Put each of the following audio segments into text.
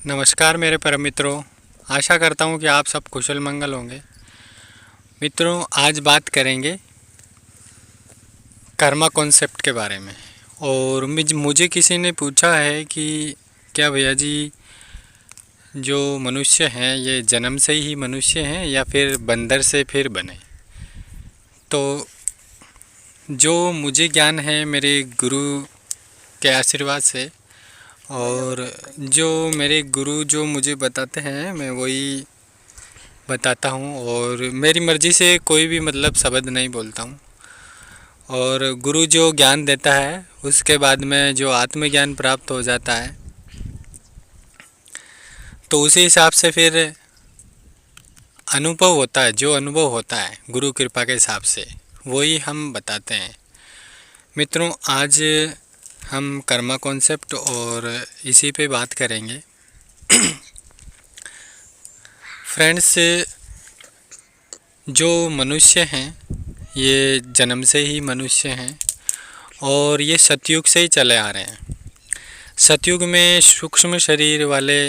नमस्कार मेरे परम मित्रों। आशा करता हूँ कि आप सब कुशल मंगल होंगे। मित्रों, आज बात करेंगे कर्मा कॉन्सेप्ट के बारे में। और मुझे किसी ने पूछा है कि क्या भैया जी, जो मनुष्य हैं ये जन्म से ही मनुष्य हैं या फिर बंदर से फिर बने। तो जो मुझे ज्ञान है मेरे गुरु के आशीर्वाद से, और जो मेरे गुरु जो मुझे बताते हैं मैं वही बताता हूँ। और मेरी मर्ज़ी से कोई भी शब्द नहीं बोलता हूँ। और गुरु जो ज्ञान देता है उसके बाद में जो आत्मज्ञान प्राप्त हो जाता है, तो उसी हिसाब से फिर अनुभव होता है। जो अनुभव होता है गुरु कृपा के हिसाब से वही हम बताते हैं। मित्रों, आज हम कर्मा कॉन्सेप्ट और इसी पे बात करेंगे। फ्रेंड्स, जो मनुष्य हैं ये जन्म से ही मनुष्य हैं और ये सतयुग से ही चले आ रहे हैं। सतयुग में सूक्ष्म शरीर वाले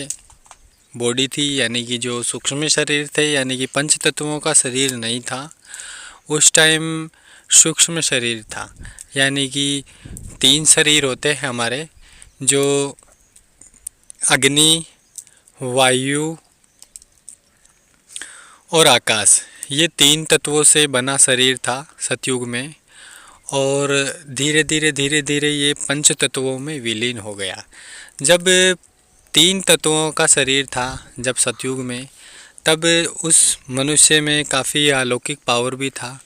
बॉडी थी, यानी कि जो सूक्ष्म शरीर थे, यानी कि पंच तत्वों का शरीर नहीं था। उस टाइम सूक्ष्म शरीर था, यानी कि 3 शरीर होते हैं हमारे, जो अग्नि, वायु और आकाश, ये 3 तत्वों से बना शरीर था सतयुग में। और धीरे धीरे ये पंच तत्वों में विलीन हो गया। जब 3 तत्वों का शरीर था जब सतयुग में, तब उस मनुष्य में काफ़ी अलौकिक पावर भी था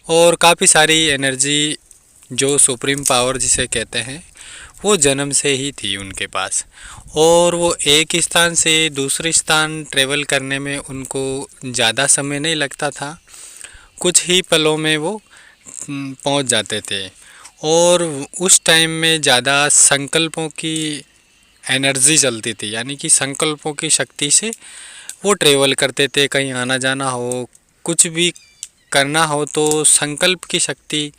और काफ़ी सारी एनर्जी, जो सुप्रीम पावर जिसे कहते हैं, वो जन्म से ही थी उनके पास। और वो एक स्थान से दूसरे स्थान ट्रेवल करने में उनको ज़्यादा समय नहीं लगता था। कुछ ही पलों में वो पहुंच जाते थे। और उस टाइम में ज़्यादा संकल्पों की एनर्जी चलती थी, यानी कि संकल्पों की शक्ति से वो ट्रेवल करते थे। कहीं आना जाना हो, कुछ भी करना हो तो संकल्प की शक्ति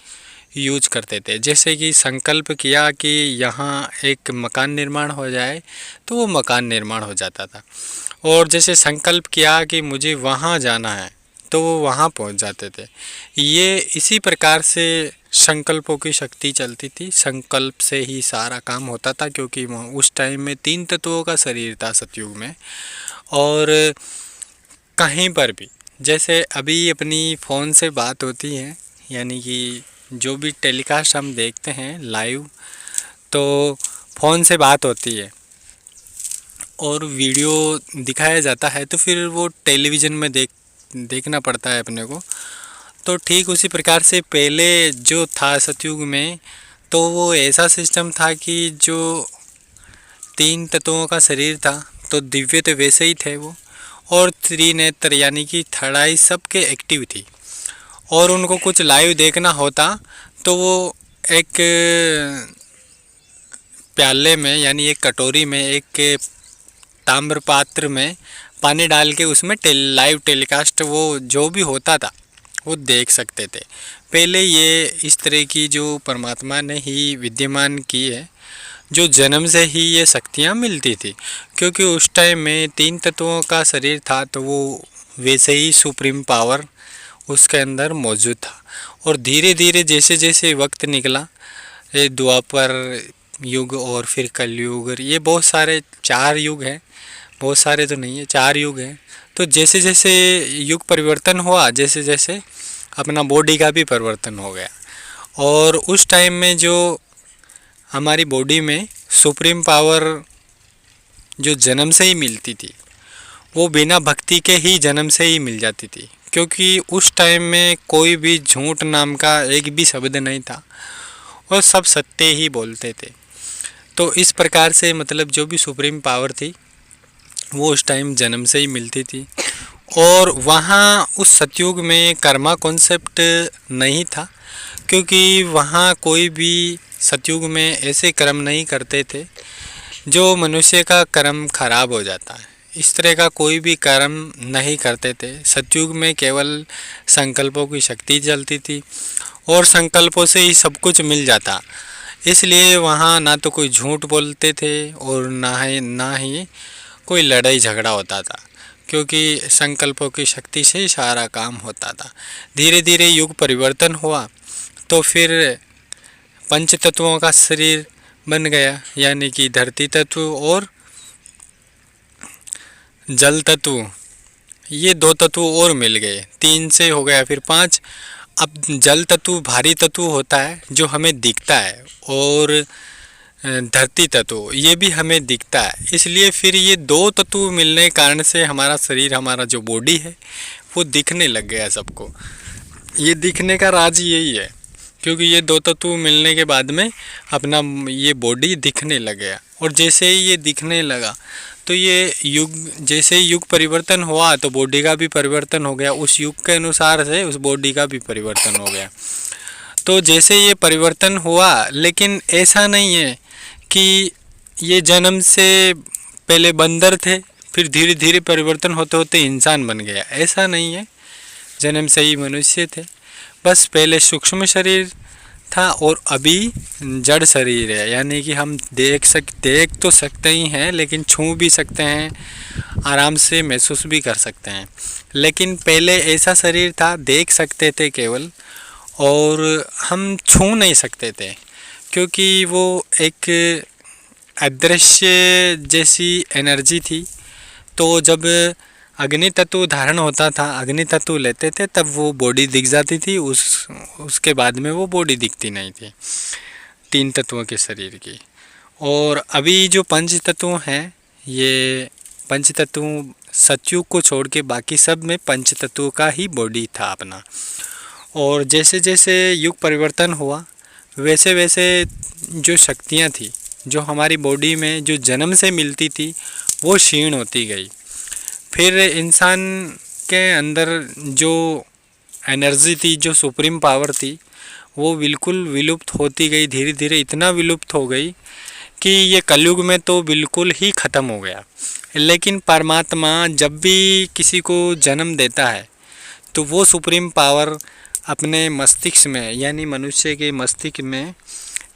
यूज करते थे। जैसे कि संकल्प किया कि यहाँ एक मकान निर्माण हो जाए तो वो मकान निर्माण हो जाता था। और जैसे संकल्प किया कि मुझे वहाँ जाना है तो वो वहाँ पहुँच जाते थे। ये इसी प्रकार से संकल्पों की शक्ति चलती थी। संकल्प से ही सारा काम होता था, क्योंकि उस टाइम में 3 तत्वों का शरीर था सतयुग में। और कहीं पर भी, जैसे अभी अपनी फ़ोन से बात होती है, यानी कि जो भी टेलीकास्ट हम देखते हैं लाइव, तो फ़ोन से बात होती है और वीडियो दिखाया जाता है, तो फिर वो टेलीविज़न में देखना पड़ता है अपने को। तो ठीक उसी प्रकार से पहले जो था सतयुग में, तो वो ऐसा सिस्टम था कि जो 3 तत्वों का शरीर था, तो दिव्य तो वैसे ही थे वो, और त्रिनेत्र यानी कि थर्ड आई सबके एक्टिव थी। और उनको कुछ लाइव देखना होता तो वो एक प्याले में, यानी एक कटोरी में, एक ताम्र पात्र में पानी डाल के उसमें लाइव टेलीकास्ट वो जो भी होता था वो देख सकते थे। पहले ये इस तरह की जो परमात्मा ने ही विद्यमान की है, जो जन्म से ही ये शक्तियाँ मिलती थी। क्योंकि उस टाइम में 3 तत्वों का शरीर था, तो वो वैसे ही सुप्रीम पावर उसके अंदर मौजूद था। और धीरे धीरे जैसे जैसे वक्त निकला, ये द्वापर युग और फिर कलयुग, और ये बहुत सारे 4 युग हैं, बहुत सारे तो नहीं है, 4 युग हैं। तो जैसे जैसे युग परिवर्तन हुआ, जैसे जैसे अपना बॉडी का भी परिवर्तन हो गया। और उस टाइम में जो हमारी बॉडी में सुप्रीम पावर जो जन्म से ही मिलती थी, वो बिना भक्ति के ही जन्म से ही मिल जाती थी। क्योंकि उस टाइम में कोई भी झूठ नाम का एक भी शब्द नहीं था और सब सत्य ही बोलते थे। तो इस प्रकार से जो भी सुप्रीम पावर थी वो उस टाइम जन्म से ही मिलती थी। और वहाँ उस सतयुग में कर्मा कॉन्सेप्ट नहीं था, क्योंकि वहाँ कोई भी सतयुग में ऐसे कर्म नहीं करते थे जो मनुष्य का कर्म खराब हो जाता है। इस तरह का कोई भी कर्म नहीं करते थे। सतयुग में केवल संकल्पों की शक्ति चलती थी और संकल्पों से ही सब कुछ मिल जाता। इसलिए वहाँ ना तो कोई झूठ बोलते थे और ना ही कोई लड़ाई झगड़ा होता था, क्योंकि संकल्पों की शक्ति से ही सारा काम होता था। धीरे धीरे युग परिवर्तन हुआ तो फिर पंच तत्वों का शरीर बन गया, यानी कि धरती तत्व और जल तत्व, ये 2 तत्व और मिल गए, 3 से हो गया फिर 5। अब जल तत्व भारी तत्व होता है जो हमें दिखता है, और धरती तत्व ये भी हमें दिखता है। इसलिए फिर ये 2 तत्व मिलने के कारण से हमारा शरीर, हमारा जो बॉडी है वो दिखने लग गया सबको। ये दिखने का राज यही है, क्योंकि ये 2 तत्व मिलने के बाद में अपना ये बॉडी दिखने लग गया। और जैसे ही ये दिखने लगा तो ये जैसे ही युग परिवर्तन हुआ तो बॉडी का भी परिवर्तन हो गया, उस युग के अनुसार से उस बॉडी का भी परिवर्तन हो गया। तो जैसे ये परिवर्तन हुआ, लेकिन ऐसा नहीं है कि ये जन्म से पहले बंदर थे फिर धीरे धीरे परिवर्तन होते होते इंसान बन गया, ऐसा नहीं है। जन्म से ही मनुष्य थे, बस पहले सूक्ष्म शरीर था और अभी जड़ शरीर है, यानी कि हम देख तो सकते ही हैं, लेकिन छू भी सकते हैं, आराम से महसूस भी कर सकते हैं। लेकिन पहले ऐसा शरीर था, देख सकते थे केवल, और हम छू नहीं सकते थे, क्योंकि वो एक अदृश्य जैसी एनर्जी थी। तो जब अग्नि तत्व धारण होता था, अग्नि तत्व लेते थे, तब वो बॉडी दिख जाती थी, उसके बाद में वो बॉडी दिखती नहीं थी 3 तत्वों के शरीर की। और अभी जो पंच तत्व हैं, ये पंच तत्व सतयुग को छोड़ के बाकी सब में पंच तत्व का ही बॉडी था अपना। और जैसे जैसे युग परिवर्तन हुआ वैसे वैसे जो शक्तियाँ थी जो हमारी बॉडी में जो जन्म से मिलती थी वो क्षीण होती गई। फिर इंसान के अंदर जो एनर्जी थी, जो सुप्रीम पावर थी, वो बिल्कुल विलुप्त होती गई, धीरे धीरे इतना विलुप्त हो गई कि ये कलयुग में तो बिल्कुल ही ख़त्म हो गया। लेकिन परमात्मा जब भी किसी को जन्म देता है तो वो सुप्रीम पावर अपने मस्तिष्क में, यानी मनुष्य के मस्तिष्क में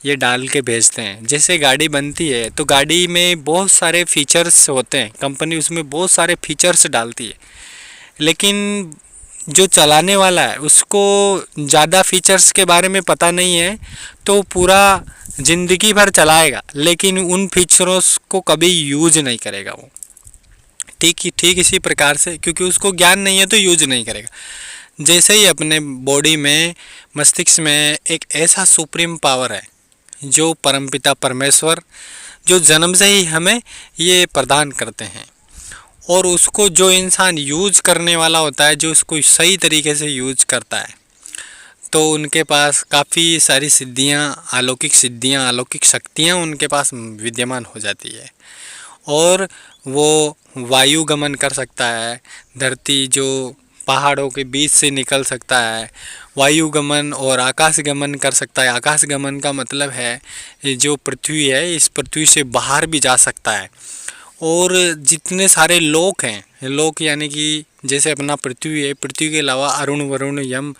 ये डाल के भेजते हैं। जैसे गाड़ी बनती है तो गाड़ी में बहुत सारे फीचर्स होते हैं, कंपनी उसमें बहुत सारे फीचर्स डालती है, लेकिन जो चलाने वाला है उसको ज़्यादा फीचर्स के बारे में पता नहीं है, तो पूरा ज़िंदगी भर चलाएगा लेकिन उन फीचर्स को कभी यूज नहीं करेगा वो। ठीक इसी प्रकार से, क्योंकि उसको ज्ञान नहीं है तो यूज नहीं करेगा। जैसे ही अपने बॉडी में, मस्तिष्क में एक ऐसा सुप्रीम पावर है जो परमपिता परमेश्वर, जो जन्म से ही हमें ये प्रदान करते हैं, और उसको जो इंसान यूज करने वाला होता है, जो उसको सही तरीके से यूज करता है, तो उनके पास काफ़ी सारी सिद्धियाँ, अलौकिक शक्तियाँ उनके पास विद्यमान हो जाती है। और वो वायु गमन कर सकता है, धरती जो पहाड़ों के बीच से निकल सकता है, वायु गमन और आकाश गमन कर सकता है। आकाश गमन का मतलब है जो पृथ्वी है, इस पृथ्वी से बाहर भी जा सकता है। और जितने सारे लोक हैं, लोक यानी कि जैसे अपना पृथ्वी है, पृथ्वी के अलावा अरुण वरुण यम,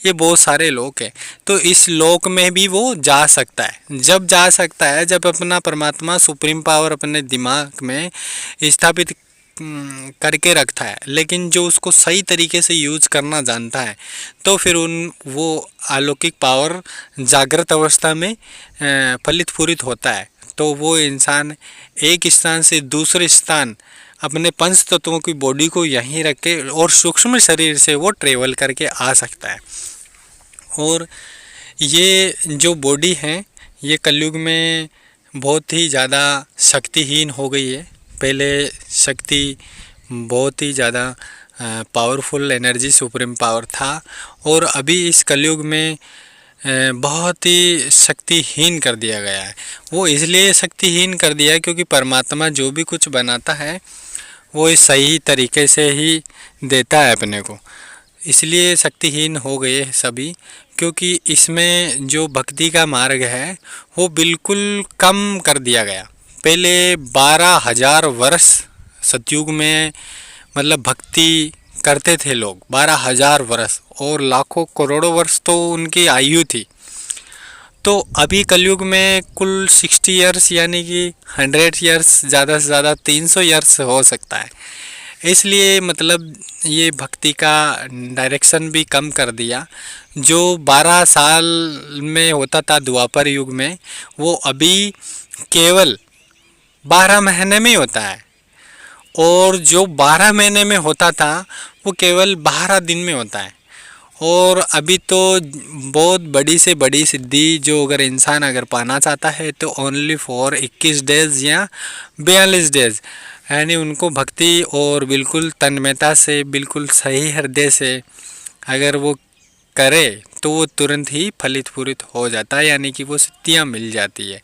ये बहुत सारे लोक हैं, तो इस लोक में भी वो जा सकता है। जब जा सकता है जब अपना परमात्मा सुप्रीम पावर अपने दिमाग में स्थापित करके रखता है, लेकिन जो उसको सही तरीके से यूज करना जानता है, तो फिर वो अलौकिक पावर जागृत अवस्था में फलित फूरित होता है। तो वो इंसान एक स्थान से दूसरे स्थान अपने पंच तत्वों की बॉडी को यहीं रख के और सूक्ष्म शरीर से वो ट्रेवल करके आ सकता है। और ये जो बॉडी है ये कलयुग में बहुत ही ज़्यादा शक्तिहीन हो गई है। पहले शक्ति बहुत ही ज़्यादा पावरफुल एनर्जी सुप्रीम पावर था, और अभी इस कलयुग में बहुत ही शक्तिहीन कर दिया गया है। वो इसलिए शक्तिहीन कर दिया है क्योंकि परमात्मा जो भी कुछ बनाता है वो इस सही तरीके से ही देता है अपने को, इसलिए शक्तिहीन हो गए सभी। क्योंकि इसमें जो भक्ति का मार्ग है वो बिल्कुल कम कर दिया गया। पहले 12,000 वर्ष सतयुग में मतलब भक्ति करते थे लोग, 12,000 वर्ष, और लाखों करोड़ों वर्ष तो उनकी आयु थी। तो अभी कलयुग में कुल 60 ईयर्स यानी कि 100 ईयर्स, ज़्यादा से ज़्यादा 300 ईयर्स हो सकता है। इसलिए मतलब ये भक्ति का डायरेक्शन भी कम कर दिया। जो 12 साल में होता था द्वापर युग में, वो अभी केवल 12 महीने में ही होता है। और जो 12 महीने में होता था वो केवल 12 दिन में होता है। और अभी तो बहुत बड़ी से बड़ी सिद्धि जो अगर इंसान अगर पाना चाहता है तो ओनली फॉर 21 डेज़ या 42 डेज़, यानी उनको भक्ति और बिल्कुल तन्मयता से, बिल्कुल सही हृदय से अगर वो करे तो वो तुरंत ही फलित फूरित हो जाता है, यानी कि वो सिद्धियाँ मिल जाती है।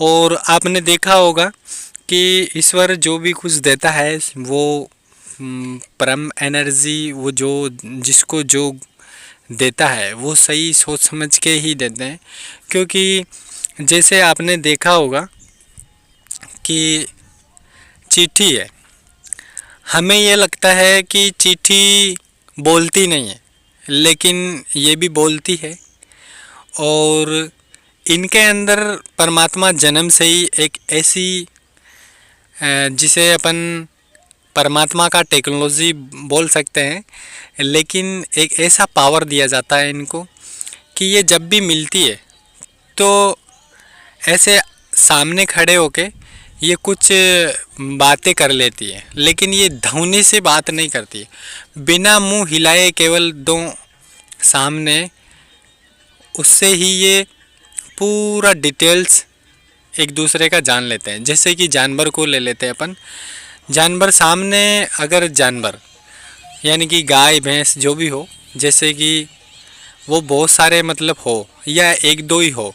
और आपने देखा होगा कि ईश्वर जो भी कुछ देता है वो परम एनर्जी, वो जो जिसको जो देता है वो सही सोच समझ के ही देते हैं। क्योंकि जैसे आपने देखा होगा कि चिट्ठी है, हमें ये लगता है कि चिट्ठी बोलती नहीं है, लेकिन ये भी बोलती है। और इनके अंदर परमात्मा जन्म से ही एक ऐसी जिसे अपन परमात्मा का टेक्नोलॉजी बोल सकते हैं, लेकिन एक ऐसा पावर दिया जाता है इनको कि ये जब भी मिलती है तो ऐसे सामने खड़े होके ये कुछ बातें कर लेती है, लेकिन ये ध्वनि से बात नहीं करती है। बिना मुंह हिलाए केवल दो सामने, उससे ही ये पूरा डिटेल्स एक दूसरे का जान लेते हैं। जैसे कि जानवर को ले लेते हैं अपन। जानवर सामने अगर जानवर यानी कि गाय भैंस जो भी हो, जैसे कि वो बहुत सारे मतलब हो या एक दो ही हो,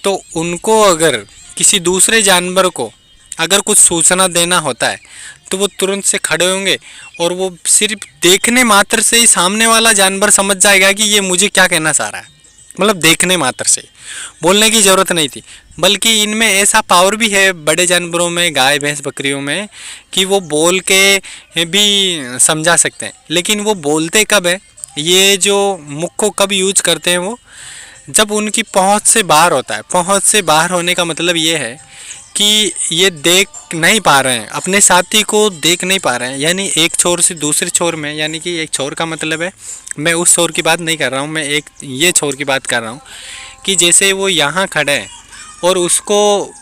तो उनको अगर किसी दूसरे जानवर को अगर कुछ सूचना देना होता है तो वो तुरंत से खड़े होंगे और वो सिर्फ देखने मात्र से ही सामने वाला जानवर समझ जाएगा कि ये मुझे क्या कहना चाह रहा है। मतलब देखने मात्र से, बोलने की ज़रूरत नहीं थी। बल्कि इनमें ऐसा पावर भी है बड़े जानवरों में, गाय भैंस बकरियों में, कि वो बोल के भी समझा सकते हैं। लेकिन वो बोलते कब है, ये जो मुख को कब यूज करते हैं, वो जब उनकी पहुंच से बाहर होता है। पहुंच से बाहर होने का मतलब ये है कि ये देख नहीं पा रहे हैं, अपने साथी को देख नहीं पा रहे हैं, यानी एक छोर से दूसरे छोर में, यानी कि एक छोर का मतलब है, मैं उस छोर की बात नहीं कर रहा हूँ, मैं एक ये छोर की बात कर रहा हूँ कि जैसे वो यहाँ खड़े हैं और उसको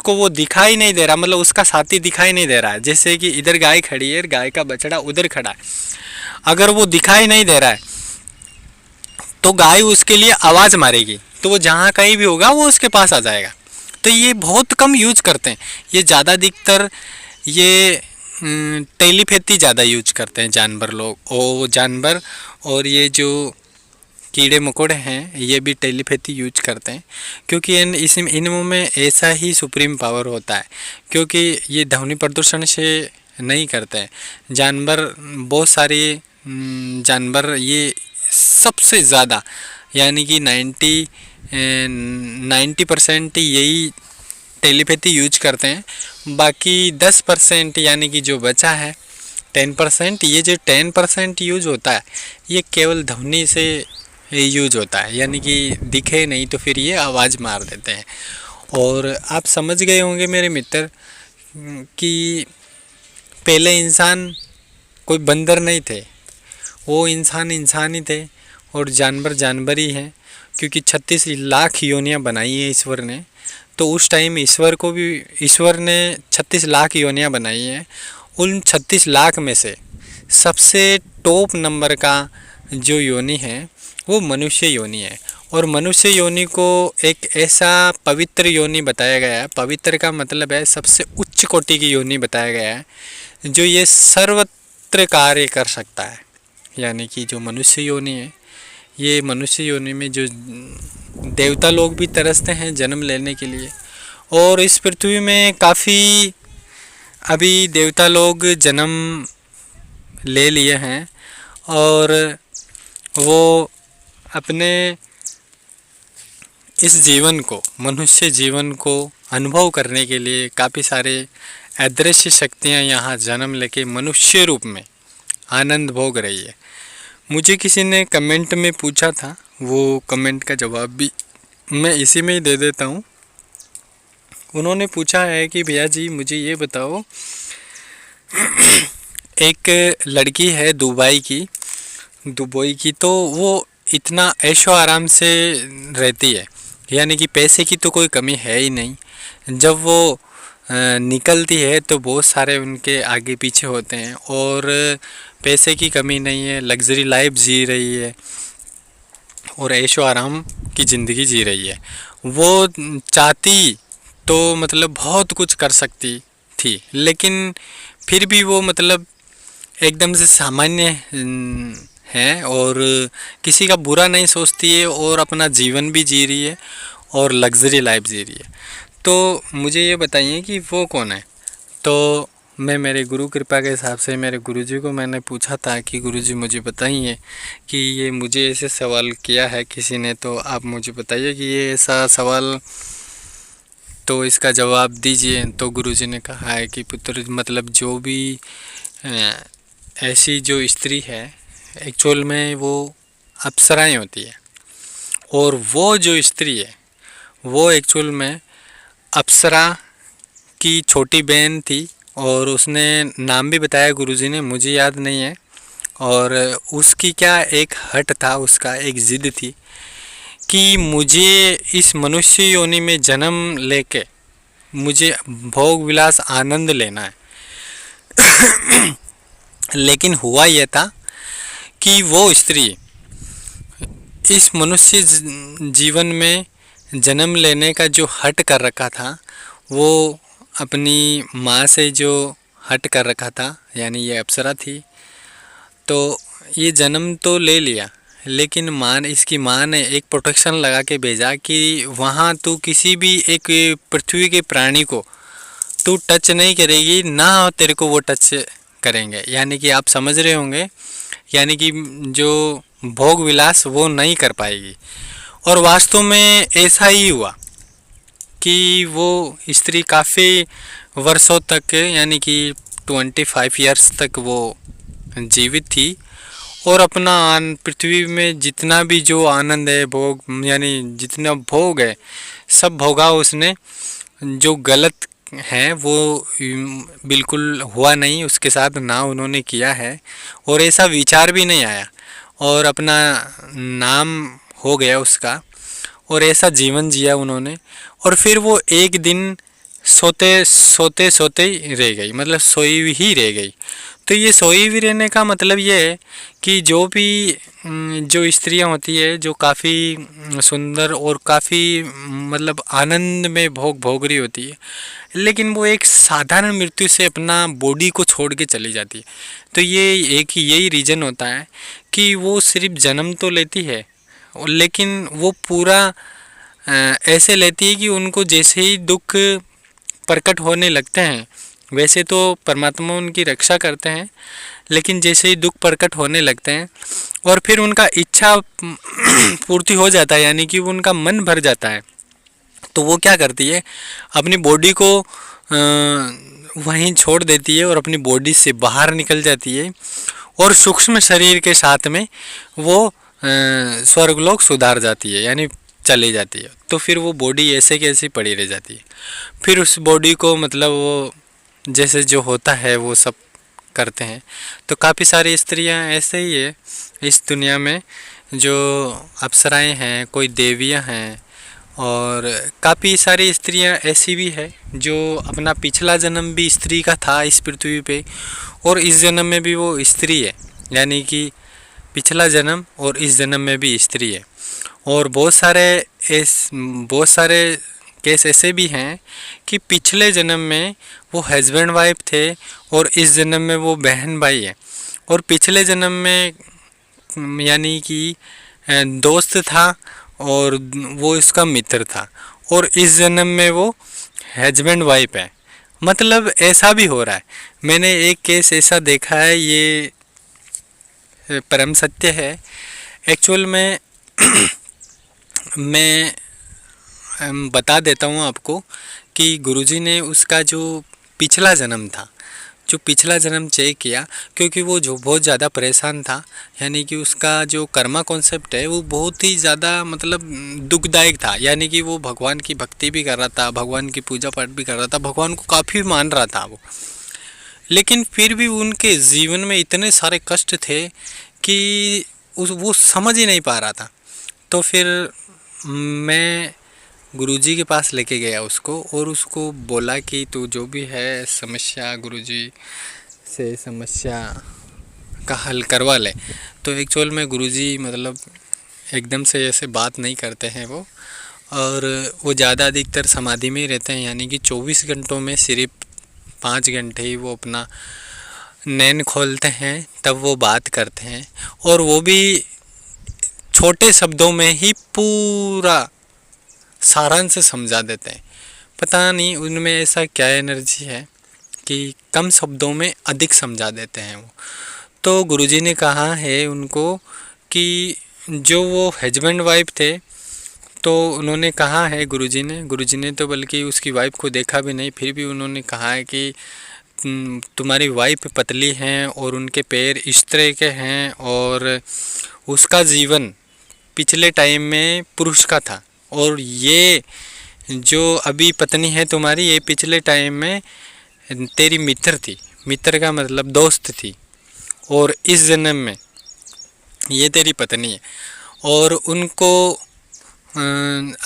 वो दिखाई नहीं दे रहा, मतलब उसका साथी दिखाई नहीं दे रहा है। जैसे कि इधर गाय खड़ी है, गाय का बछड़ा उधर खड़ा है, अगर वो दिखाई नहीं दे रहा है तो गाय उसके लिए आवाज़ मारेगी, तो वो जहाँ कहीं भी होगा वो उसके पास आ जाएगा। तो ये बहुत कम यूज करते हैं, ये ज़्यादा अधिकतर ये टेलीपैथी ज़्यादा यूज करते हैं जानवर लोग, और जानवर और ये जो कीड़े मकोड़े हैं ये भी टेलीपैथी यूज करते हैं। क्योंकि इनमें में ऐसा ही सुप्रीम पावर होता है, क्योंकि ये ध्वनि प्रदूषण से नहीं करते हैं। जानवर बहुत सारे जानवर ये सबसे ज़्यादा यानी कि 90% यही टेलीपैथी यूज करते हैं। बाकी 10% यानी कि जो बचा है 10%, ये जो 10% यूज होता है ये केवल ध्वनि से यूज होता है, यानी कि दिखे नहीं तो फिर ये आवाज़ मार देते हैं। और आप समझ गए होंगे मेरे मित्र कि पहले इंसान कोई बंदर नहीं थे, वो इंसान इंसान ही थे और जानवर जानवर ही हैं। क्योंकि 36 लाख योनियाँ बनाई हैं ईश्वर ने, तो उस टाइम ईश्वर ने 36 लाख योनियाँ बनाई हैं। उन 36 लाख में से सबसे टॉप नंबर का जो योनि है वो मनुष्य योनि है। और मनुष्य योनि को एक ऐसा पवित्र योनि बताया गया है, पवित्र का मतलब है सबसे उच्च कोटि की योनि बताया गया है, जो ये सर्वत्र कार्य कर सकता है। यानी कि जो मनुष्य योनि है, ये मनुष्य योनि में जो देवता लोग भी तरसते हैं जन्म लेने के लिए। और इस पृथ्वी में काफ़ी अभी देवता लोग जन्म ले लिए हैं और वो अपने इस जीवन को, मनुष्य जीवन को अनुभव करने के लिए काफ़ी सारे अदृश्य शक्तियाँ यहाँ जन्म लेके मनुष्य रूप में आनंद भोग रही है। मुझे किसी ने कमेंट में पूछा था, वो कमेंट का जवाब भी मैं इसी में ही दे देता हूँ। उन्होंने पूछा है कि भैया जी मुझे ये बताओ, एक लड़की है दुबई की, तो वो इतना ऐशो आराम से रहती है, यानी कि पैसे की तो कोई कमी है ही नहीं। जब वो निकलती है तो बहुत सारे उनके आगे पीछे होते हैं, और पैसे की कमी नहीं है, लग्जरी लाइफ जी रही है और ऐशो आराम की ज़िंदगी जी रही है। वो चाहती तो मतलब बहुत कुछ कर सकती थी, लेकिन फिर भी वो मतलब एकदम से सामान्य है, और किसी का बुरा नहीं सोचती है, और अपना जीवन भी जी रही है और लग्जरी लाइफ जी रही है। तो मुझे ये बताइए कि वो कौन है। तो मैं मेरे गुरु कृपा के हिसाब से मेरे गुरुजी को मैंने पूछा था कि गुरुजी मुझे बताइए कि ये मुझे ऐसे सवाल किया है किसी ने, तो आप मुझे बताइए कि ये ऐसा सवाल, तो इसका जवाब दीजिए। तो गुरुजी ने कहा है कि पुत्र मतलब जो भी ऐसी जो स्त्री है, एक्चुअल में वो अप्सराएं होती है, और वो जो स्त्री है वो एक्चुअल में अप्सरा की छोटी बहन थी, और उसने नाम भी बताया गुरुजी ने, मुझे याद नहीं है। और उसकी क्या एक हट था, उसका एक ज़िद थी कि मुझे इस मनुष्य योनि में जन्म लेके मुझे भोग विलास आनंद लेना है। लेकिन हुआ यह था कि वो स्त्री इस मनुष्य जीवन में जन्म लेने का जो हट कर रखा था, वो अपनी माँ से जो हट कर रखा था, यानी ये अप्सरा थी, तो ये जन्म तो ले लिया, लेकिन इसकी माँ ने एक प्रोटेक्शन लगा के भेजा कि वहाँ तू किसी भी एक पृथ्वी के प्राणी को तू टच नहीं करेगी, ना तेरे को वो टच करेंगे। यानी कि आप समझ रहे होंगे, यानी कि जो भोग विलास वो नहीं कर पाएगी। और वास्तव में ऐसा ही हुआ कि वो स्त्री काफ़ी वर्षों तक, यानी कि 25 इयर्स तक वो जीवित थी, और अपना पृथ्वी में जितना भी जो आनंद है, भोग यानी जितना भोग है, सब भोगा उसने। जो गलत है वो बिल्कुल हुआ नहीं उसके साथ, ना उन्होंने किया है, और ऐसा विचार भी नहीं आया, और अपना नाम हो गया उसका, और ऐसा जीवन जिया उन्होंने। और फिर वो एक दिन सोते ही रह गई, मतलब सोई ही रह गई। तो ये सोई हुई रहने का मतलब ये है कि जो भी जो स्त्रियां होती है, जो काफ़ी सुंदर और काफ़ी मतलब आनंद में भोग रही होती है, लेकिन वो एक साधारण मृत्यु से अपना बॉडी को छोड़ के चली जाती है। तो ये एक यही रीज़न होता है कि वो सिर्फ जन्म तो लेती है, लेकिन वो पूरा ऐसे लेती है कि उनको जैसे ही दुख प्रकट होने लगते हैं, वैसे तो परमात्मा उनकी रक्षा करते हैं, लेकिन जैसे ही दुख प्रकट होने लगते हैं और फिर उनका इच्छा पूर्ति हो जाता है, यानी कि उनका मन भर जाता है, तो वो क्या करती है, अपनी बॉडी को वहीं छोड़ देती है और अपनी बॉडी से बाहर निकल जाती है, और सूक्ष्म शरीर के साथ में वो स्वर्गलोक सुधार जाती है, यानी चली जाती है। तो फिर वो बॉडी ऐसे की ऐसी पड़ी रह जाती है। फिर उस बॉडी को मतलब वो जैसे जो होता है वो सब करते हैं। तो काफ़ी सारी स्त्रियां ऐसे ही है इस दुनिया में, जो अप्सराएं हैं, कोई देवियां हैं, और काफ़ी सारी स्त्रियां ऐसी भी है जो अपना पिछला जन्म भी स्त्री का था इस पृथ्वी पे, और इस जन्म में भी वो स्त्री है, यानी कि पिछला जन्म और इस जन्म में भी स्त्री है। और बहुत सारे केस ऐसे भी हैं कि पिछले जन्म में वो हस्बैंड वाइफ थे और इस जन्म में वो बहन भाई है, और पिछले जन्म में यानी कि दोस्त था और वो इसका मित्र था, और इस जन्म में वो हस्बैंड वाइफ है। मतलब ऐसा भी हो रहा है। मैंने एक केस ऐसा देखा है, ये परम सत्य है एक्चुअल में। मैं बता देता हूँ आपको कि गुरुजी ने उसका जो पिछला जन्म था जो पिछला जन्म चेक किया, क्योंकि वो जो बहुत ज़्यादा परेशान था, यानी कि उसका जो कर्मा कॉन्सेप्ट है वो बहुत ही ज़्यादा मतलब दुखदायक था। यानी कि वो भगवान की भक्ति भी कर रहा था, भगवान की पूजा पाठ भी कर रहा था, भगवान को काफ़ी मान रहा था वो, लेकिन फिर भी उनके जीवन में इतने सारे कष्ट थे कि वो समझ ही नहीं पा रहा था। तो फिर मैं गुरुजी के पास लेके गया उसको और उसको बोला कि तू जो भी है समस्या गुरुजी से समस्या का हल करवा ले। तो एक्चुअल में गुरुजी मतलब एकदम से ऐसे बात नहीं करते हैं वो, और वो ज़्यादा अधिकतर समाधि में ही रहते हैं। यानी कि 24 घंटों में सिर्फ 5 घंटे ही वो अपना नैन खोलते हैं, तब वो बात करते हैं, और वो भी छोटे शब्दों में ही पूरा सारांश समझा देते हैं। पता नहीं उनमें ऐसा क्या एनर्जी है कि कम शब्दों में अधिक समझा देते हैं वो। तो गुरुजी ने कहा है उनको कि जो वो हस्बैंड वाइफ थे, तो उन्होंने कहा है गुरुजी ने तो बल्कि उसकी वाइफ को देखा भी नहीं, फिर भी उन्होंने कहा है कि तुम्हारी वाइफ पतली हैं और उनके पैर इस तरह के हैं, और उसका जीवन पिछले टाइम में पुरुष का था, और ये जो अभी पत्नी है तुम्हारी ये पिछले टाइम में तेरी मित्र थी। मित्र का मतलब दोस्त थी, और इस जन्म में ये तेरी पत्नी है। और उनको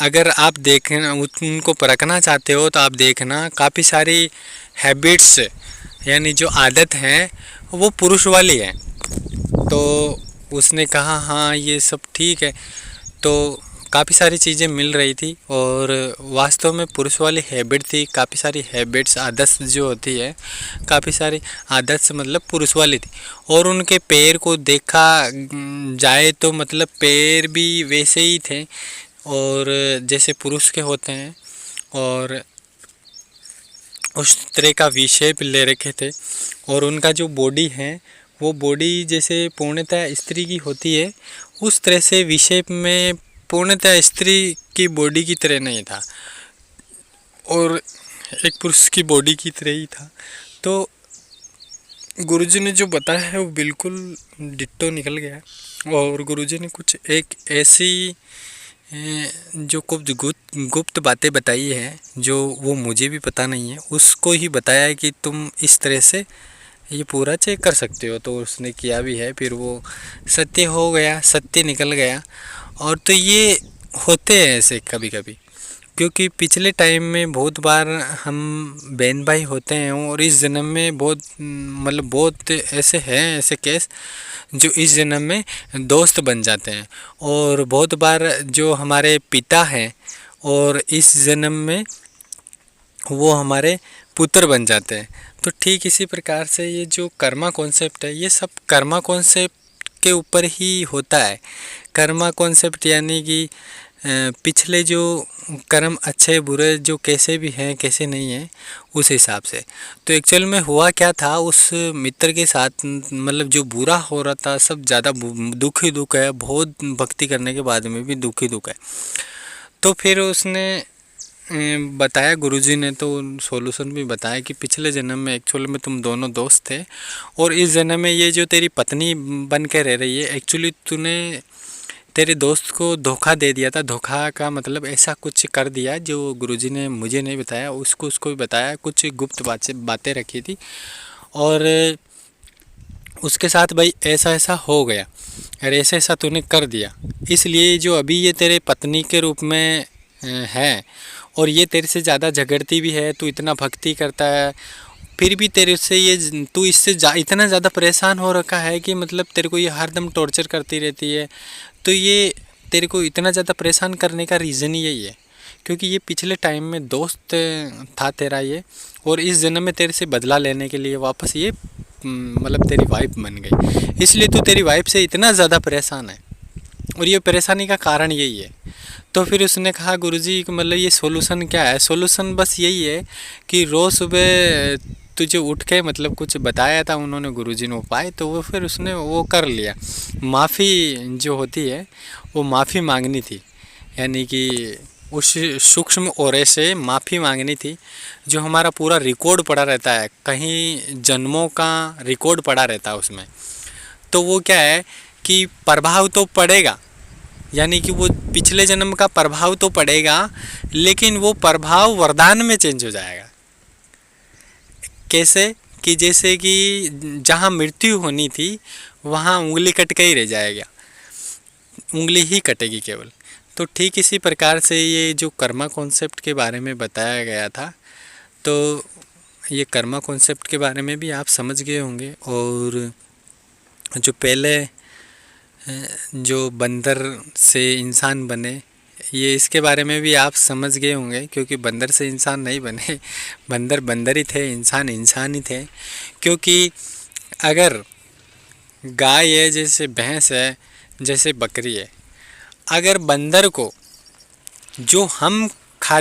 अगर आप देखना उनको परखना चाहते हो तो आप देखना काफ़ी सारी हैबिट्स यानी जो आदत हैं वो पुरुष वाली है। तो उसने कहा हाँ ये सब ठीक है। तो काफ़ी सारी चीज़ें मिल रही थी, और वास्तव में पुरुष वाली हैबिट थी। काफ़ी सारी हैबिट्स आदत जो होती है, काफ़ी सारी आदत मतलब पुरुष वाली थी। और उनके पैर को देखा जाए तो मतलब पैर भी वैसे ही थे और जैसे पुरुष के होते हैं, और उस तरह का वी शेप ले रखे थे। और उनका जो बॉडी है वो बॉडी जैसे पूर्णतः स्त्री की होती है उस तरह से वी शेप में पूर्णतः स्त्री की बॉडी की तरह नहीं था, और एक पुरुष की बॉडी की तरह ही था। तो गुरुजी ने जो बताया है वो बिल्कुल डिट्टो निकल गया। और गुरुजी ने कुछ एक ऐसी जो कुछ गुप्त बातें बताई है जो वो मुझे भी पता नहीं है, उसको ही बताया है कि तुम इस तरह से ये पूरा चेक कर सकते हो। तो उसने किया भी है, फिर वो सत्य हो गया, सत्य निकल गया। और तो ये होते हैं ऐसे कभी कभी, क्योंकि पिछले टाइम में बहुत बार हम बहन भाई होते हैं, और इस जन्म में बहुत मतलब बहुत ऐसे हैं ऐसे केस जो इस जन्म में दोस्त बन जाते हैं। और बहुत बार जो हमारे पिता हैं और इस जन्म में वो हमारे पुत्र बन जाते हैं। तो ठीक इसी प्रकार से ये जो कर्मा कॉन्सेप्ट है ये सब कर्मा कॉन्सेप्ट के ऊपर ही होता है। कर्मा कॉन्सेप्ट यानी कि पिछले जो कर्म अच्छे बुरे जो कैसे भी हैं कैसे नहीं हैं उस हिसाब से। तो एक्चुअल में हुआ क्या था उस मित्र के साथ, मतलब जो बुरा हो रहा था सब ज़्यादा दुख ही दुख है, बहुत भक्ति करने के बाद में भी दुख ही दुख है। तो फिर उसने बताया गुरुजी ने तो सॉल्यूशन भी बताया कि पिछले जन्म में एक्चुअल में तुम दोनों दोस्त थे, और इस जन्म में ये जो तेरी पत्नी बन के रह रही है एक्चुअली तूने तेरे दोस्त को धोखा दे दिया था। धोखा का मतलब ऐसा कुछ कर दिया जो गुरुजी ने मुझे नहीं बताया, उसको भी बताया, कुछ गुप्त बातें रखी थी, और उसके साथ भाई ऐसा ऐसा हो गया और ऐसा ऐसा तूने कर दिया, इसलिए जो अभी ये तेरे पत्नी के रूप में है और ये तेरे से ज़्यादा झगड़ती भी है, तू इतना भक्ति करता है फिर भी तेरे से ये तू इससे इतना ज़्यादा परेशान हो रखा है कि मतलब तेरे को ये हरदम टॉर्चर करती रहती है। तो ये तेरे को इतना ज़्यादा परेशान करने का रीज़न ही यही है, क्योंकि ये पिछले टाइम में दोस्त था तेरा ये, और इस जन्म में तेरे से बदला लेने के लिए वापस ये मतलब तेरी वाइफ बन गई, इसलिए तू तेरी वाइफ से इतना ज़्यादा परेशान है, और ये परेशानी का कारण यही है। तो फिर उसने कहा गुरुजी मतलब ये सॉल्यूशन क्या है? सॉल्यूशन बस यही है कि रोज़ सुबह तुझे उठ के मतलब कुछ बताया था उन्होंने गुरुजी ने उपाय, तो वो फिर उसने वो कर लिया। माफ़ी जो होती है वो माफ़ी मांगनी थी, यानी कि उस सूक्ष्म ओरे से माफ़ी मांगनी थी। जो हमारा पूरा रिकॉर्ड पड़ा रहता है, कहीं जन्मों का रिकॉर्ड पड़ा रहता है उसमें, तो वो क्या है कि प्रभाव तो पड़ेगा, यानी कि वो पिछले जन्म का प्रभाव तो पड़ेगा, लेकिन वो प्रभाव वरदान में चेंज हो जाएगा। कैसे कि जैसे कि जहाँ मृत्यु होनी थी वहाँ उंगली कट के ही रह जाएगा, उंगली ही कटेगी केवल। तो ठीक इसी प्रकार से ये जो कर्मा कॉन्सेप्ट के बारे में बताया गया था, तो ये कर्मा कॉन्सेप्ट के बारे में भी आप समझ गए होंगे। और जो पहले जो बंदर से इंसान बने, ये इसके बारे में भी आप समझ गए होंगे, क्योंकि बंदर से इंसान नहीं बने, बंदर बंदर ही थे, इंसान इंसान ही थे। क्योंकि अगर गाय है, जैसे भैंस है, जैसे बकरी है, अगर बंदर को जो हम खाद्य